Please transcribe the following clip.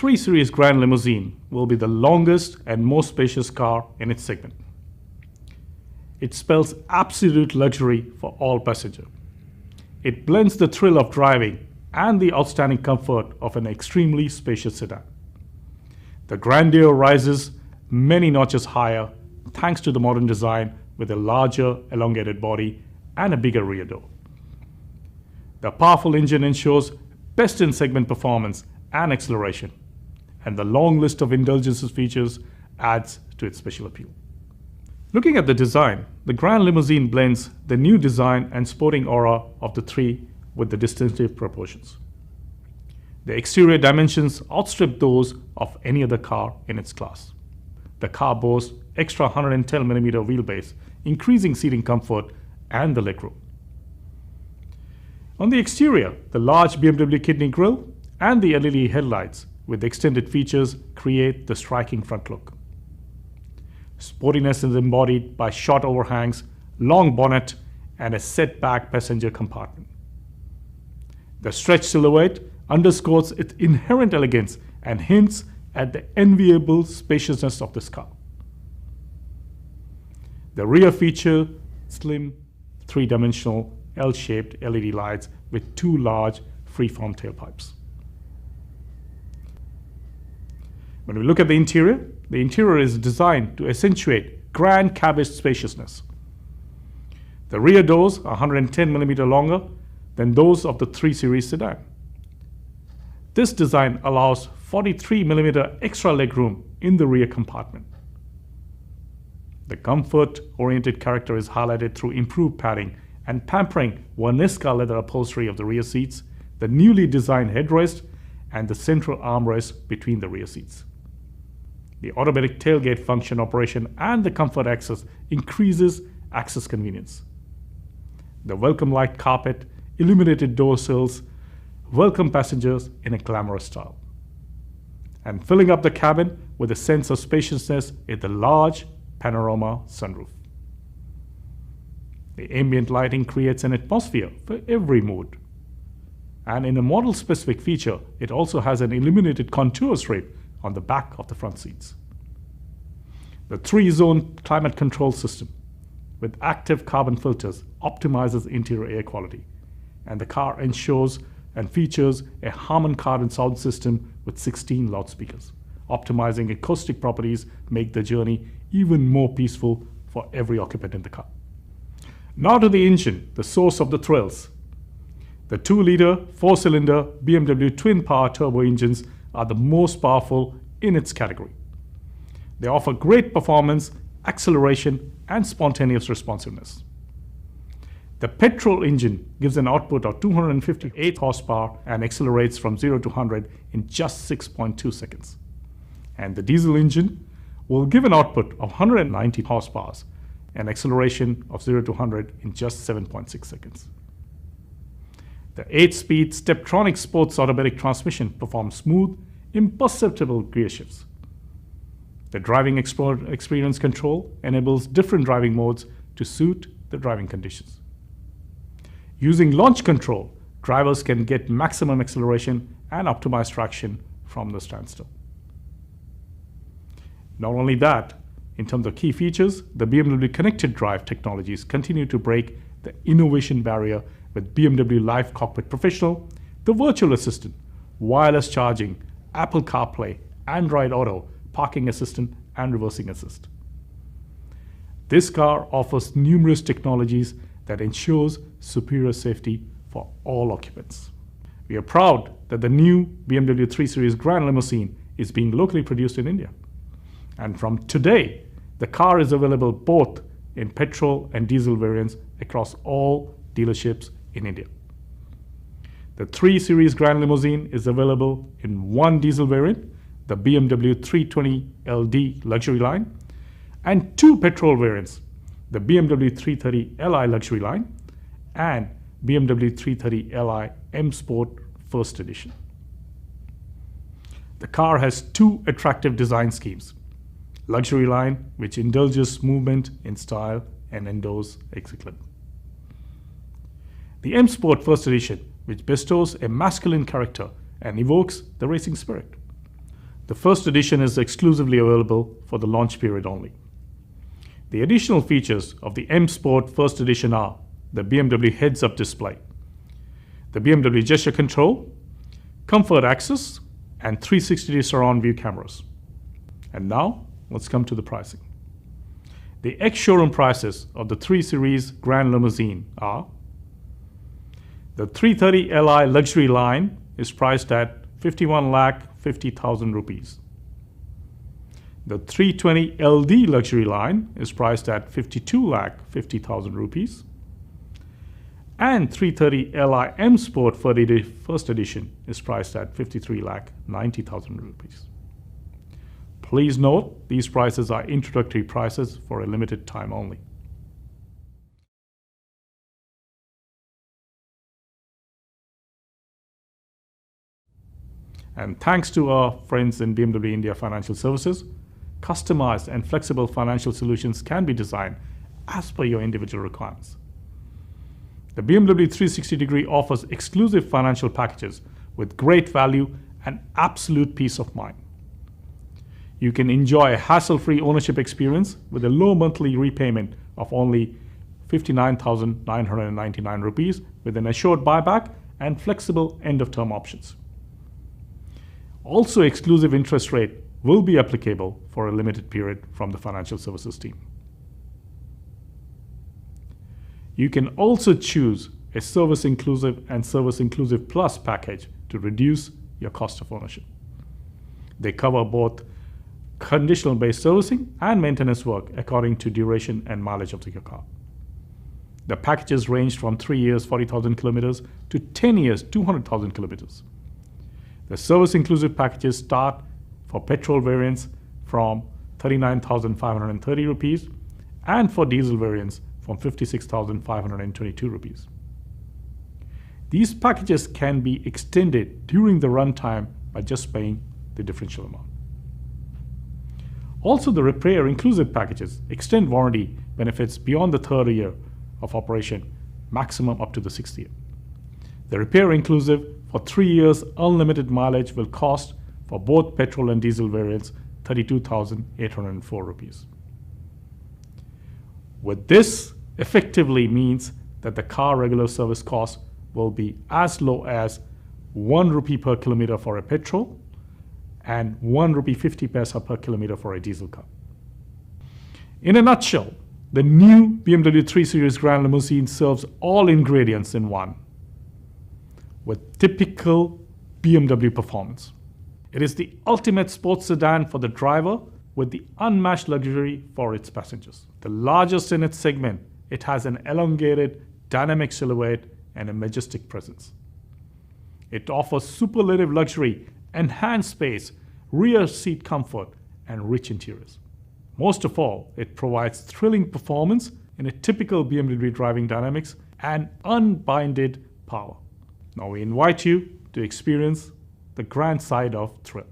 3 Series Gran Limousine will be the longest and most spacious car in its segment. It spells absolute luxury for all passengers. It blends the thrill of driving and the outstanding comfort of an extremely spacious sedan. The grandeur rises many notches higher thanks to the modern design with a larger, elongated body and a bigger rear door. The powerful engine ensures best-in-segment performance and acceleration, and the long list of indulgences features adds to its special appeal. Looking at the design, the Gran Limousine blends the new design and sporting aura of the three with the distinctive proportions. The exterior dimensions outstrip those of any other car in its class. The car boasts extra 110mm wheelbase, increasing seating comfort and the legroom. On the exterior, the large BMW kidney grille and the LED headlights with extended features create the striking front look. Sportiness is embodied by short overhangs, long bonnet, and a set-back passenger compartment. The stretched silhouette underscores its inherent elegance and hints at the enviable spaciousness of this car. The rear features slim, three-dimensional L-shaped LED lights with two large freeform tailpipes. When we look at the interior is designed to accentuate grand cabin spaciousness. The rear doors are 110mm longer than those of the 3 Series sedan. This design allows 43mm extra legroom in the rear compartment. The comfort-oriented character is highlighted through improved padding and pampering Vanesca leather upholstery of the rear seats, the newly designed headrest, and the central armrest between the rear seats. The automatic tailgate function operation and the comfort access increases access convenience. The welcome light carpet, illuminated door sills welcome passengers in a glamorous style. And filling up the cabin with a sense of spaciousness is the large panorama sunroof. The ambient lighting creates an atmosphere for every mood. And in a model-specific feature, it also has an illuminated contour strip on the back of the front seats. The 3-zone climate control system with active carbon filters optimizes interior air quality, and the car ensures and features a Harman Kardon sound system with 16 loudspeakers. Optimizing acoustic properties make the journey even more peaceful for every occupant in the car. Now to the engine, the source of the thrills. The 2-liter, 4-cylinder BMW twin-power turbo engines are the most powerful in its category. They offer great performance, acceleration, and spontaneous responsiveness. The petrol engine gives an output of 258 horsepower and accelerates from 0 to 100 in just 6.2 seconds. And the diesel engine will give an output of 190 horsepower and acceleration of 0 to 100 in just 7.6 seconds. The 8-speed Steptronic Sports automatic transmission performs smooth, imperceptible gear shifts. The driving experience control enables different driving modes to suit the driving conditions. Using launch control, drivers can get maximum acceleration and optimize traction from the standstill. Not only that, in terms of key features, the BMW Connected Drive technologies continue to break the innovation barrier with BMW Live Cockpit Professional, the virtual assistant, wireless charging, Apple CarPlay, Android Auto, parking assistant, and reversing assist. This car offers numerous technologies that ensures superior safety for all occupants. We are proud that the new BMW 3 Series Gran Limousine is being locally produced in India. And from today, the car is available both in petrol and diesel variants across all dealerships in India. The 3 Series Gran Limousine is available in one diesel variant, the BMW 320LD luxury line, and two petrol variants, the BMW 330Li luxury line and BMW 330Li M Sport First Edition. The car has two attractive design schemes. Luxury line, which indulges movement in style and endures execution. The M Sport First Edition, which bestows a masculine character and evokes the racing spirit. The first edition is exclusively available for the launch period only. The additional features of the M Sport First Edition are the BMW heads-up display, the BMW gesture control, comfort access, and 360-degree surround view cameras. And now, let's come to the pricing. The ex-showroom prices of the 3 Series Gran Limousine are: the 330 Li luxury line is priced at 51,50,000 rupees. The 320 LD luxury line is priced at 52,50,000 rupees. And 330 Li M Sport First Edition is priced at 53,90,000 rupees. Please note, these prices are introductory prices for a limited time only. And thanks to our friends in BMW India Financial Services, customized and flexible financial solutions can be designed as per your individual requirements. The BMW 360-degree offers exclusive financial packages with great value and absolute peace of mind. You can enjoy a hassle-free ownership experience with a low monthly repayment of only 59,999 rupees with an assured buyback and flexible end-of-term options. Also, exclusive interest rate will be applicable for a limited period from the financial services team. You can also choose a service inclusive and service inclusive plus package to reduce your cost of ownership. They cover both conditional based servicing and maintenance work according to duration and mileage of your car. The packages range from 3 years, 40,000 kilometers to 10 years, 200,000 kilometers. The service inclusive packages start for petrol variants from 39,530 rupees and for diesel variants from 56,522 rupees. These packages can be extended during the runtime by just paying the differential amount. Also, the repair inclusive packages extend warranty benefits beyond the 3rd year of operation, maximum up to the 6th year. The repair inclusive for 3 years unlimited mileage will cost for both petrol and diesel variants 32,804 rupees. With this effectively means that the car regular service cost will be as low as 1 rupee per kilometer for a petrol and 1 rupee 50 paisa per kilometer for a diesel car. In a nutshell, the new BMW 3 Series Gran Limousine serves all ingredients in one, with typical BMW performance. It is the ultimate sports sedan for the driver with the unmatched luxury for its passengers. The largest in its segment, it has an elongated, dynamic silhouette and a majestic presence. It offers superlative luxury, enhanced space, rear seat comfort, and rich interiors. Most of all, it provides thrilling performance in a typical BMW driving dynamics and unbounded power. Now we invite you to experience the grand side of thrill.